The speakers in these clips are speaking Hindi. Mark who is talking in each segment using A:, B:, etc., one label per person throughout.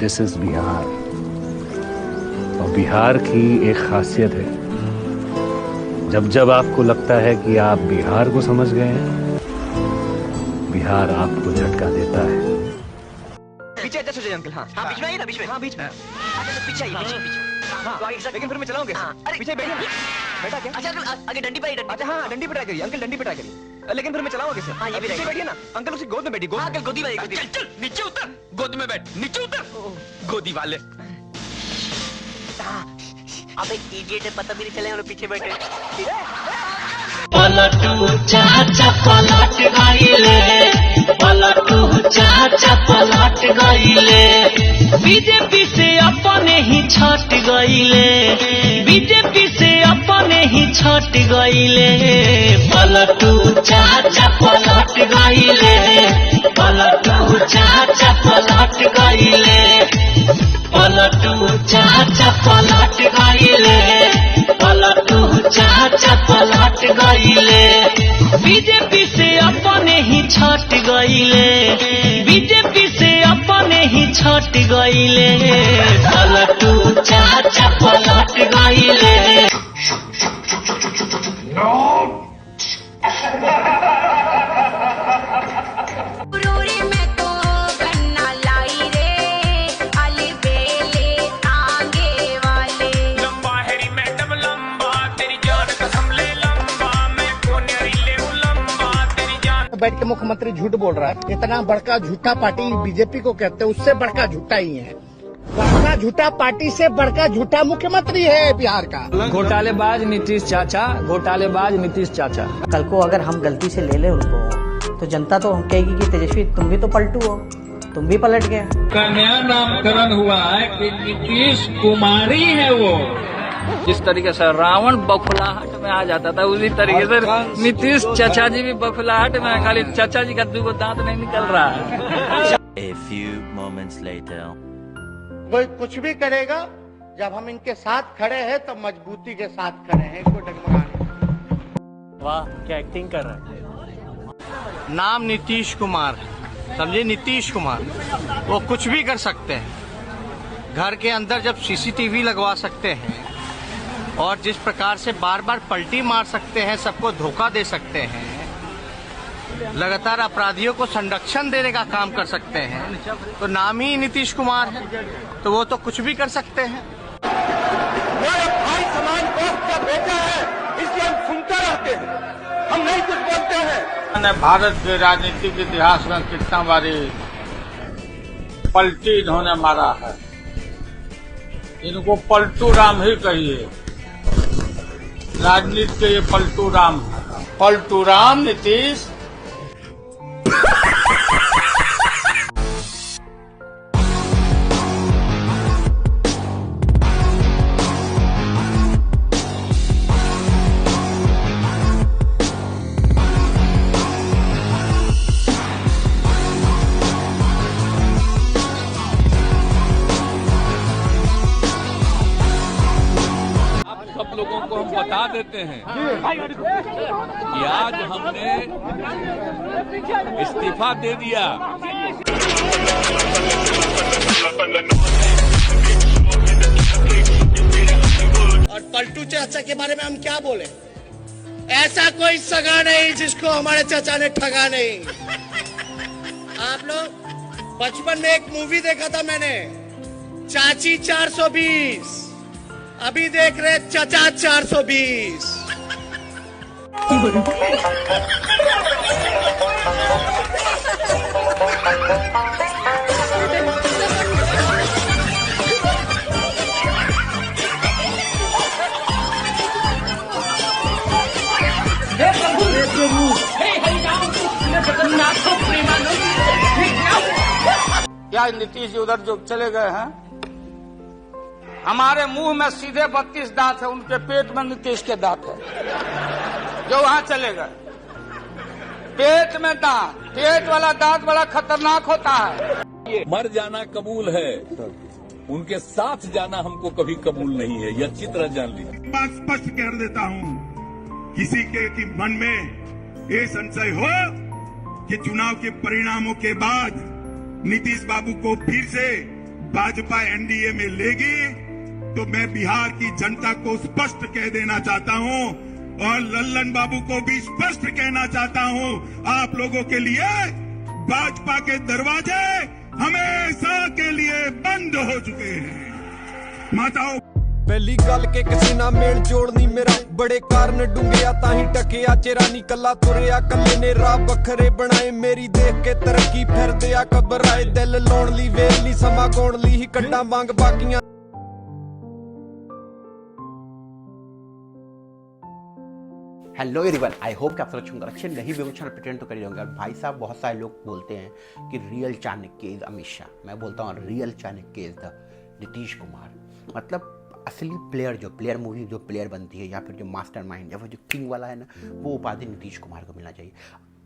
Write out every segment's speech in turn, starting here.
A: This is Bihar. और बिहार की एक खासियत है, जब जब आपको लगता है कि आप बिहार को समझ गए हैं, बिहार आपको झटका देता है।
B: पीछे एडजस्ट हो जाइए अंकल। हाँ बीच में आइए ना, बीच में। हाँ बीच में। अच्छा तो पीछे आइए, पीछे। हाँ लेकिन फिर मैं चलाऊंगे। अरे पीछे बैठिए ना। बैठा क्या? अच्छा आगे डंडी पे। अच्छा हाँ डंडी पे ट्राई करिए अंकल, डंडी पे ट्राई करिए। लेकिन फिर मैं चलाऊंगा कैसे? हाँ ये भी बैठिए ना अंकल, उसी गोद में बैठिए। गोद अंकल गोदी वाले। चल चल नीचे उतर, गोद में बैठ, नीचे उतर गोदी वाले। अबे इडियट है, पता भी नहीं चले और पीछे बैठे।
C: पलटू चाचा पलट गईले, पलटू चाचा पलट गईले, बीजेपी से अपने ही छट गईले, बीजेपी से अपने ही छट गईले, पलटू चाचा पलट गईले, पलटू चाचा पलट गईले, पलटू चाचा पलट गईले, पलटू चाचा पलट गईले, बीजेपी से अपने ही छट गईले, बीजेपी से अपने ही छट गईले, पलटू चाचा पलट गईले।
D: बैठ के मुख्यमंत्री झूठ बोल रहा है। इतना बड़का झूठा पार्टी बीजेपी को कहते हैं, उससे बड़का झूठा ही है। बड़का झूठा पार्टी से बड़का झूठा मुख्यमंत्री है बिहार का।
E: घोटालेबाज नीतीश चाचा, घोटालेबाज नीतीश चाचा।
F: कल को अगर हम गलती से ले ले उनको, तो जनता तो कहेगी कि तेजस्वी तुम भी तो पलटू हो, तुम भी पलट गए।
G: का नया नामकरण हुआ है कि नीतीश कुमारी है वो।
E: जिस तरीके से रावण बखुलाहट में आ जाता था, उसी तरीके से नीतीश चाचा जी भी बखुलाहट में, खाली चाचा जी का 2 दांत नहीं निकल रहा है।
H: A few moments later.
D: कोई कुछ भी करेगा, जब हम इनके साथ खड़े हैं तो मजबूती के साथ खड़े हैं, इनको डगमगाने।
E: वाह क्या एक्टिंग कर रहा है।
D: नाम नीतीश कुमार, समझे, नीतीश कुमार। वो कुछ भी कर सकते हैं। घर के अंदर जब सीसीटीवी लगवा सकते हैं और जिस प्रकार से बार बार पलटी मार सकते हैं, सबको धोखा दे सकते हैं, लगातार अपराधियों को संरक्षण देने का काम कर सकते हैं, तो नाम ही नीतीश कुमार है, तो वो तो कुछ भी कर सकते हैं।
I: मेरे भाई समान दोस्त का बेटा है, इसलिए हम सुनते रहते हैं, हम नहीं कुछ बोलते हैं।
G: मैंने भारत के राजनीतिक इतिहास में कितना बारी पलटी इन्होंने मारा है। इनको पलटू राम ही कहिए, राजनीति के ये पलटू राम, पलटू राम नीतीश।
J: सब लोगों को हम बता देते हैं कि आज हमने इस्तीफा दे दिया।
D: और पलटू चाचा के बारे में हम क्या बोले? ऐसा कोई सगा नहीं जिसको हमारे चाचा ने ठगा नहीं। आप लोग बचपन में एक मूवी देखा था मैंने, चाची 420, अभी देख रहे चाचा 420।
G: क्या नीतीश जी उधर जो चले गए हैं, हमारे मुंह में सीधे 32 दांत है, उनके पेट में नीतीश के दांत है, जो वहां चले गए। पेट में दांत, पेट वाला दांत बड़ा खतरनाक होता है।
J: मर जाना कबूल है, उनके साथ जाना हमको कभी कबूल नहीं है, यह अच्छी तरह जान लीजिए।
I: बात स्पष्ट कर देता हूँ, किसी के मन में ये संशय हो कि चुनाव के परिणामों के बाद नीतीश बाबू को फिर से
K: भाजपा एनडीए में लेगी तो मैं बिहार की जनता को स्पष्ट कह देना चाहता हूं और लल्लन बाबू को भी स्पष्ट कहना चाहता हूं, आप लोगों के लिए भाजपा के दरवाजे हमेशा के लिए बंद हो चुके हैं। माताओं
L: पहली गल के किसी ना मेल जोड़नी मेरा बड़े कारण डूंगिया ताही टकिया चेरानी कला तुरया कले ने राह बखरे बनाए मेरी देख के तरक्की फिर दिया घबराए दिल लाउण ली वेल नी समा गौण ली ही कड्डा मांग बाकियां।
M: हेलो एवरीवन, आई होप कि आप सब अच्छे नहीं भी चैनल प्रेजेंट तो कर ही होंगे। भाई साहब बहुत सारे लोग बोलते हैं कि रियल चाणक्य इज अमित शाह, मैं बोलता हूँ real Chanakya is the Nitish Kumar. मतलब असली प्लेयर, जो प्लेयर मूवी जो प्लेयर बनती है या फिर जो मास्टरमाइंड या फिर जो किंग वाला है ना, वो उपाधि नीतीश कुमार को मिलना चाहिए।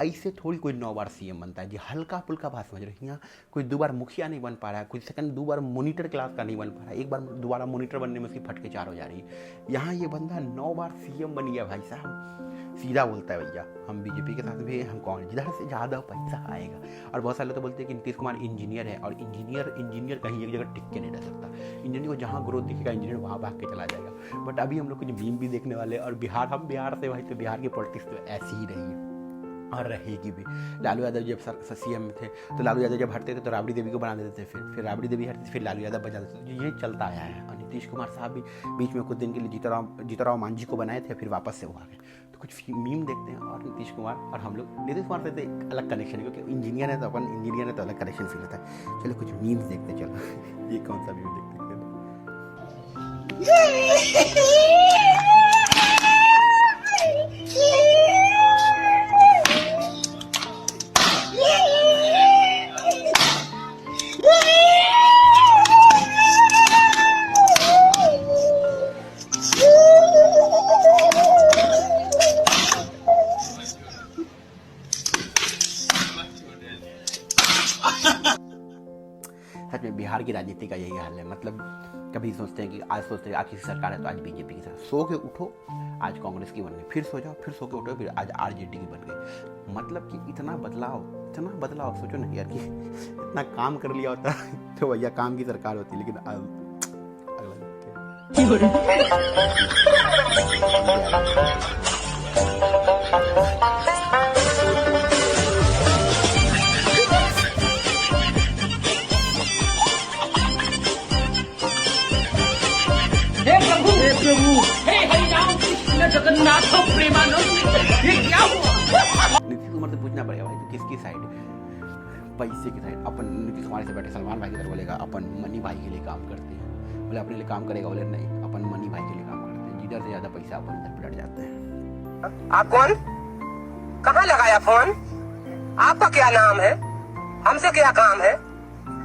M: ऐसे थोड़ी कोई 9 बार सीएम बनता है जी, हल्का फुल्का बात समझ रहे हैं। यहाँ कोई 2 बार मुखिया नहीं बन पा रहा है, कोई सेकंड 2 बार मॉनिटर क्लास का नहीं बन पा रहा है, एक बार दोबारा मॉनिटर बनने में उसकी फटके 4 हो जा रही है। यहाँ ये बंदा 9 बार सीएम बन गया भाई साहब, सीधा बोलता है भैया हम बीजेपी के साथ भी हैं, हम कौन जिधर से ज़्यादा पैसा आएगा। और बहुत सारे लोग तो बोलते हैं कि नीतीश कुमार इंजीनियर है, और इंजीनियर कहीं एक जगह टिक के नहीं रह सकता। इंजीनियर को जहाँ ग्रोथ दिखेगा इंजीनियर वहाँ भाग के चला जाएगा। बट अभी हम लोग कुछ मीम भी देखने वाले हैं, और हम बिहार से भाई, तो बिहार की पॉलिटिक्स तो ऐसी ही रही है और रहेगी भी। लालू यादव जब सीएम थे तो लालू यादव जब हटते थे तो राबड़ी देवी को बना देते थे, फिर राबड़ी देवी हटती फिर लालू यादव बजा देते थे। ये चलता आया है। और नीतीश कुमार साहब भी बीच में कुछ दिन के लिए जीतराव मांझी को बनाए थे, फिर वापस से वो आ गए। तो कुछ मीम देखते हैं और नीतीश कुमार और हम लोग, नीतीश कुमार से तो एक अलग कनेक्शन है, क्योंकि इंजीनियर है तो अपन इंजीनियर है तो अलग कनेक्शन फील होता है। चलो कुछ मीम्स देखते, चलो ये कौन सा मीम देखते हैं। सच में बिहार की राजनीति का यही हाल है। मतलब कभी सोचते हैं कि आज किसी सरकार है तो आज बीजेपी की तरह सो के उठो, आज कांग्रेस की बन गई, फिर सो जाओ, फिर सो के उठो, फिर आज आरजेडी की बन गई। मतलब कि इतना बदलाव सोचो ना यार, कि इतना काम कर लिया होता तो भैया काम की सरकार होती। लेकिन
C: जगन्नाथ प्रेमानंद, ये क्या हुआ?
M: नीतीश कुमार से पूछना पड़ेगा भाई, तो किसकी साइड? पैसे की साइड। अपन नीतीश कुमार से बैठे सलमान भाई की तरफ बोलेगा अपन मनी भाई के लिए काम करते हैं, बोले अपने लिए काम करेगा, बोले नहीं अपन मनी भाई के लिए काम करते हैं। जिधर से ज्यादा पैसा अपन इधर पलट जाते हैं।
N: आप कौन? कहाँ लगाया फोन? आपका क्या नाम है? हमसे क्या काम है?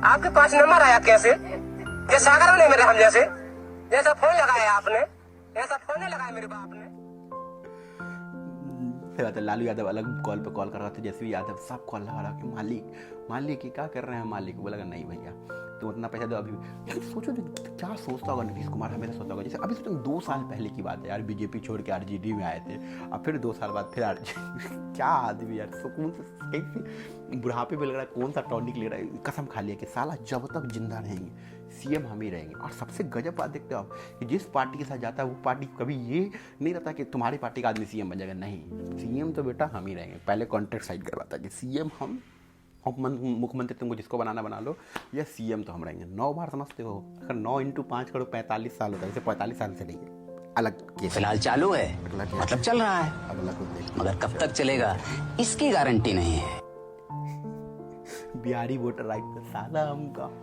N: आपके पास नंबर आया कैसे? ये सागर ने मेरे हम जैसा फोन लगाया आपने, ऐसा फोन नहीं लगाया मेरे बाप ने।
M: लालू यादव अलग कॉल पे कॉल कर रहा था, जैसे यादव सब कॉल लगा रहा कि मालिक ये क्या कर रहे हैं, मालिक बोला नहीं भैया तो उतना पैसा दो। अभी सोचो क्या सोचता होगा नीतीश कुमार, हमेशा सोचता होगा। जैसे अभी सोचो 2 साल पहले की बात है यार, बीजेपी छोड़ के आरजेडी में आए थे, अब फिर 2 साल बाद फिर क्या आदमी यार, सुकून से कैसे बुढ़ापे में लग रहा है, कौन सा टॉनिक ले रहा है। कसम खा लिया कि साला जब तक जिंदा रहेंगे सीएम हम ही रहेंगे। और सबसे गजब बात देखते हो आप कि जिस पार्टी के साथ जाता है वो पार्टी कभी ये नहीं रहता कि तुम्हारी पार्टी का आदमी सीएम बन जाएगा, नहीं, सीएम तो बेटा हम ही रहेंगे। पहले कॉन्ट्रैक्ट साइन करवाता है कि सीएम हम, मुख्यमंत्री तुमको जिसको बनाना बना लो, या सीएम तो हम रहेंगे। 9 बार समझते हो, अगर 9 × 5 करो 45 साल होता है, जैसे 45 साल से नहीं है, अलग केस
O: फिलहाल चालू है, मतलब चल रहा है, मगर कब तक चलेगा इसकी गारंटी नहीं है।
M: बिहारी वोटर राइट पर साला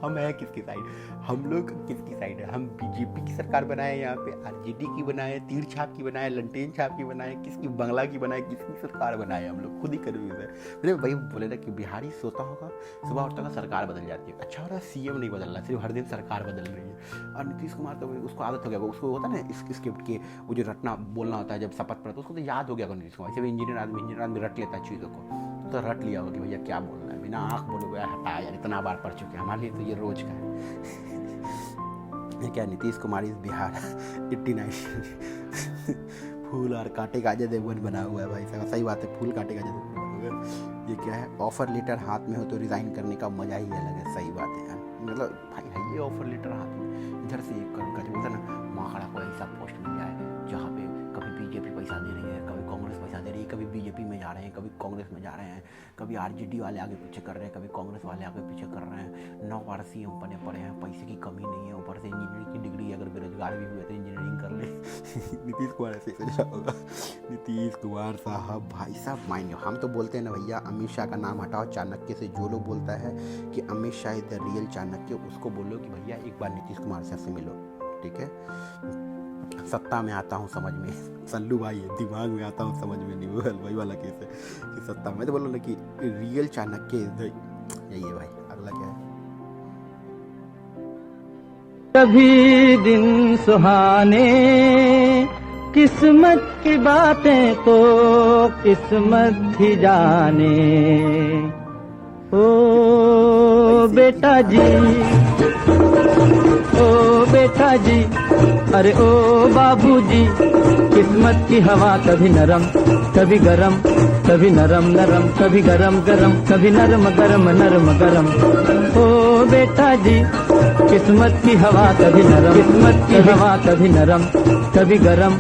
M: हम है किसकी साइड? हम लोग किसकी साइड है? हम बीजेपी की सरकार बनाए, यहाँ पे आरजेडी की बनाए, तीर छाप की बनाए, लंटेन छाप की बनाए, किसकी बंगला की बनाए, किसकी सरकार बनाए? हम लोग खुद ही कन्फ्यूज है। मैंने वही बोले था कि बिहारी सोता होगा, सुबह उठता होगा, सरकार बदल जाती है। अच्छा हो रहा है सीएम नहीं बदल रहा, सिर्फ हर दिन सरकार बदल रही है। और नीतीश कुमार तो उसको आदत हो गया, उसको होता है ना स्क्रिप्ट के वो जो रटना बोलना होता है जब शपथ पढ़ता, उसको तो याद हो गया नीतीश कुमार। जब इंजीनियर आदमी रट लेता है चीज़ों को, तो रट लिया होगा कि भैया क्या बोलना है, बिना आँख बोलोगे हटाया यार, इतना बार पढ़ चुके हैं, हमारे लिए तो ये रोज का है। क्या नीतीश कुमार इस बिहार 89 फूल और काटे का अजय देवगन बना हुआ है भाई साहब, सही बात है, फूल काटे का अजय देवगन बना हुआ है। ये क्या है, ऑफर लेटर हाथ में हो तो रिजाइन करने का मजा ही अलग है। सही बात है यार, मतलब भाई है ये ऑफर लेटर हाथ में, इधर से एक करोड़ का जो बोलता है ना, माखड़ा को ऐसा पोस्ट मिल जाए जहाँ पे कभी बीजेपी पैसा दे रही है, कभी कांग्रेस पैसा दे रही है, कभी बीजेपी में जा रहे हैं, कभी कांग्रेस में जा रहे हैं, कभी आरजेडी वाले आगे पीछे कर रहे हैं, कभी कांग्रेस वाले आगे पीछे कर रहे हैं। 9 बार सीएम बने पड़े हैं, पैसे की कमी नहीं है, ऊपर से इंजीनियरिंग की डिग्री, अगर बेरोजगार भी हुए तो इंजीनियरिंग कर ले। नीतीश कुमार ऐसे सोचा होगा। नीतीश कुमार साहब, भाई साहब माइंड, हम तो बोलते हैं ना भैया, अमित शाह का नाम हटाओ चाणक्य से। जो लोग बोलता है कि Amit Shah is the real Chanakya, उसको बोलो कि भैया एक बार नीतीश कुमार से मिलो, ठीक है। सत्ता में आता हूँ समझ में, सल्लू भाई है, दिमाग में आता हूँ समझ में नहीं, वो हलवाई वाला केस है कि सत्ता में, तो बोलो ना कि रियल चाणक्य यही है भाई। अगला क्या है?
P: कभी दिन सुहाने, किस्मत की बातें तो किस्मत ही जाने। ओ बेटा जी, ओ बेटा जी, अरे ओ बाबूजी, किस्मत की हवा कभी नरम कभी गरम, कभी नरम नरम कभी गरम गरम, कभी नरम गरम नरम गरम। ओ बेटा जी, किस्मत की हवा कभी नरम, किस्मत की हवा कभी नरम कभी गरम,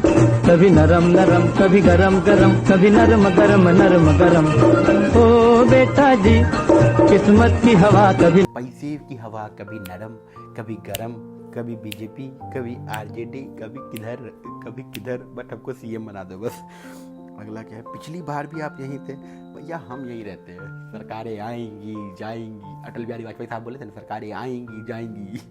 P: कभी नरम नरम कभी गरम गरम, कभी नरम गरम नरम गरम। ओ बेटा जी, किस्मत की हवा कभी,
M: पैसे की हवा कभी नरम कभी गरम, कभी बीजेपी कभी आरजेडी, कभी किधर, बट हमको सीएम बना दो बस। अगला क्या है? पिछली बार भी आप यहीं थे भैया, हम यहीं रहते हैं, सरकारें आएंगी जाएंगी। अटल बिहारी वाजपेयी साहब बोले थे ना, सरकारें आएंगी जाएंगी।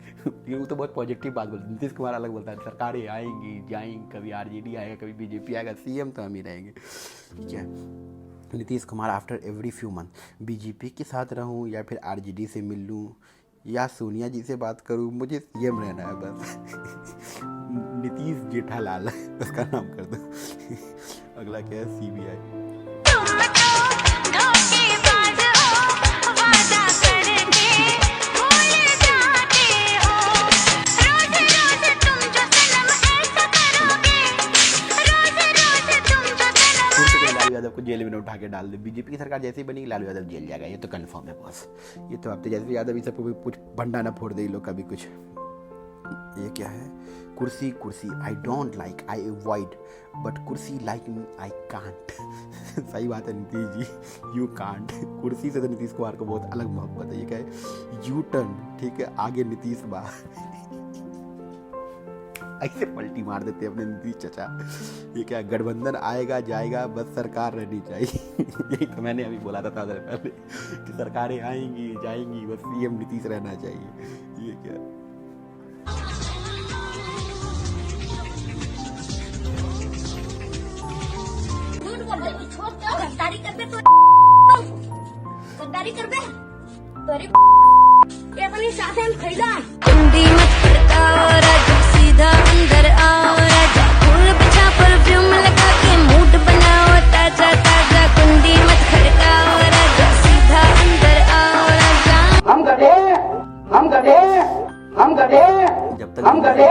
M: ये वो तो बहुत पॉजिटिव बात बोलते। नीतीश कुमार अलग बोलता है, सरकारें आएंगी जाएंगी, कभी आरजेडी आएगा कभी बीजेपी आएगा, सीएम तो हम ही रहेंगे, ठीक है। Nitish Kumar after every few month BJP के साथ रहूं या फिर आरजेडी से मिल लूं या सोनिया जी से बात करूं, मुझे सीएम रहना है बस। नीतीश जेठालाल उसका नाम कर दो। अगला क्या है? सीबीआई। लालू यादव को जेल में उठा के डाल दे। बीजेपी की सरकार जैसे ही बनेगी लालू यादव जेल जाएगा, ये तो कंफर्म है बॉस। ये तो अब तेजस्वी यादव इस सबको कुछ भंडा ना फोड़ दे लोग कभी कुछ। ये क्या है? कुर्सी कुर्सी, I don't like, I avoid, but कुर्सी लाइक मी आई कांट। सही बात है नीतीश जी, यू कांट। कुर्सी से तो नीतीश कुमार को बहुत अलग मोहब्बत है। ये क्या है? यू टर्न, ठीक है, आगे नीतीश बा। ऐसे पलटी मार देते अपने नीतीश चचा। ये क्या? गठबंधन आएगा जाएगा, बस सरकार रहनी चाहिए। यही तो मैंने अभी बोला था थोड़ा देर पहले कि सरकारें आएंगी जाएंगी, बस सीएम नीतीश रहना चाहिए। ये क्या?
Q: गद्दारी करबे तो गद्दारी करबे तोरी ये अपनी शासन खैला। कुंडी मत खड़काओ राजा, सीधा अंदर आओ राजा, फूल बिछा परफ्यूम लगा के मूड बनाओ ताजा ताजा। कुंडी मत खड़काओ राजा, सीधा अंदर आओ राजा।
G: हम गधे, हम गधे, हम गधे, हम गधे।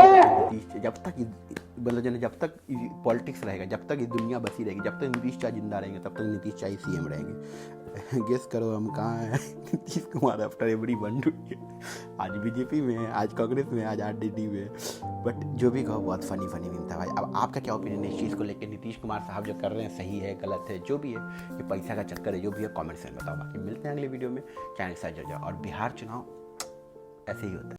M: जब तक पॉलिटिक्स रहेगा, जब तक ये दुनिया बसी रहेगी, जब तक नीतीश शाह जिंदा रहेंगे, तब तक नीतीश शाह सीएम रहेंगे। गेस करो हम कहाँ हैं? Nitish Kumar after every one do. आज बीजेपी में है, आज कांग्रेस में, आज आरजेडी में। बट जो भी कहो, बहुत फनी मीम था भाई। अब आपका क्या ओपिनियन है इस चीज़ को लेकर? नीतीश कुमार साहब जो कर रहे हैं सही है गलत है, जो भी है, ये पैसा का चक्कर है, जो भी है कॉमेंट्स में बताओ। बाकी मिलते हैं अगले वीडियो में। चैनल साइड जाओ। और बिहार चुनाव ऐसे ही होता है।